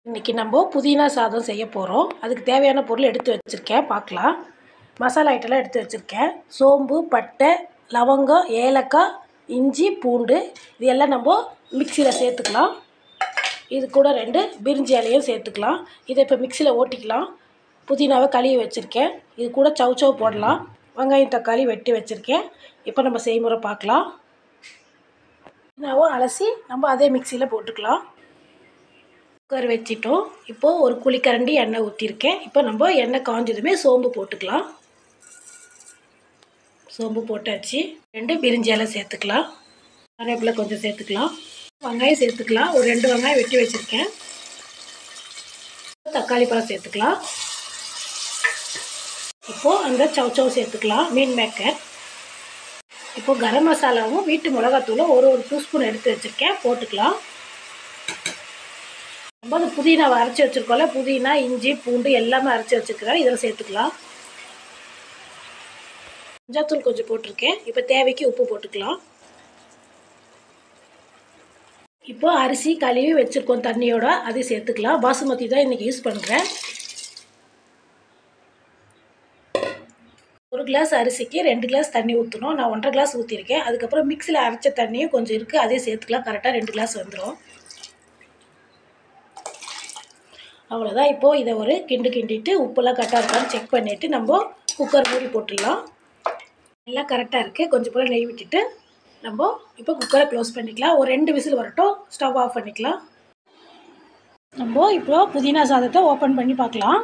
இன்றைக்கி நம்ம புதினா சாதம் செய்ய போகிறோம். அதுக்கு தேவையான பொருள் எடுத்து வச்சுருக்கேன், பார்க்கலாம். மசாலா ஐட்டம்லாம் எடுத்து வச்சுருக்கேன். சோம்பு, பட்டை, லவங்கம், ஏலக்காய், இஞ்சி, பூண்டு இது எல்லாம் நம்ம மிக்சியில் சேர்த்துக்கலாம். இது கூட 2 பிரிஞ்சி இலையும் சேர்த்துக்கலாம். இதை இப்போ மிக்சியில் ஓட்டிக்கலாம். புதினாவை கழுவி வச்சுருக்கேன். இது கூட சௌசௌ போடலாம். வெங்காயம், தக்காளி வெட்டி வச்சுருக்கேன். இப்போ நம்ம செய்முறை பார்க்கலாம். புதினாவும் அலசி நம்ம அதே மிக்சியில் போட்டுக்கலாம். குக்கர் வச்சிட்டோம். இப்போது ஒரு குழிக்கரண்டி எண்ணெய் ஊற்றிருக்கேன். இப்போ நம்ம எண்ணெய் காஞ்சதுமே சோம்பு போட்டுக்கலாம். சோம்பு போட்டாச்சு. 2 பிரிஞ்சி இலை சேர்த்துக்கலாம். கருவேப்பிலை கொஞ்சம் சேர்த்துக்கலாம். வெங்காயம் சேர்த்துக்கலாம். ஒரு 2 வெங்காயம் வெட்டி வச்சுருக்கேன். தக்காளி பழம் சேர்த்துக்கலாம். இப்போது அந்த சௌசௌ சேர்த்துக்கலாம், மீன் மேக்கர். இப்போது கரம் மசாலாவும் வீட்டு மிளகாத்தூளும் ஒரு டீஸ்பூன் எடுத்து வச்சுருக்கேன், போட்டுக்கலாம். நம்ம அந்த புதினாவை அரைச்சி வச்சுருக்கோம்ல, புதினா, இஞ்சி, பூண்டு எல்லாமே அரைச்சி வச்சுருக்கிறேன், இதில் சேர்த்துக்கலாம். மஞ்சள்தூள் கொஞ்சம் போட்டிருக்கேன். இப்போ தேவைக்கு உப்பு போட்டுக்கலாம். இப்போது அரிசி கழுவி வச்சுருக்கோம் தண்ணியோட, அதை சேர்த்துக்கலாம். பாசுமதி தான் இன்றைக்கி யூஸ் பண்ணுறேன். 1 கிளாஸ் அரிசிக்கு 2 கிளாஸ் தண்ணி ஊற்றணும். நான் 1,5 கிளாஸ் ஊற்றிருக்கேன். அதுக்கப்புறம் மிக்சியில் அரைச்ச தண்ணியும் கொஞ்சம் இருக்குது, அதையும் சேர்த்துக்கலாம். கரெக்டாக 2 கிளாஸ் வந்துடும். அவ்வளோதான். இப்போது இதை ஒரு கிண்டிட்டு உப்புலாம் கரெக்டாக இருக்கான்னு செக் பண்ணிவிட்டு நம்ம குக்கர் மூடி போட்டுடலாம். எல்லாம் கரெக்டாக இருக்குது. கொஞ்சம் போல் நெய் விட்டுட்டு நம்ம இப்போ குக்கரை க்ளோஸ் பண்ணிக்கலாம். ஒரு 2 விசில் வரட்டும், ஸ்டவ் ஆஃப் பண்ணிக்கலாம். நம்ம இப்போ புதினா சாதத்தை ஓப்பன் பண்ணி பார்க்கலாம்.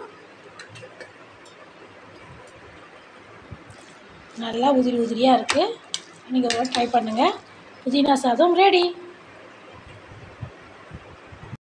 நல்லா உதிரியாக இருக்குது. நீங்கள் ட்ரை பண்ணுங்கள். புதினா சாதம் ரெடி.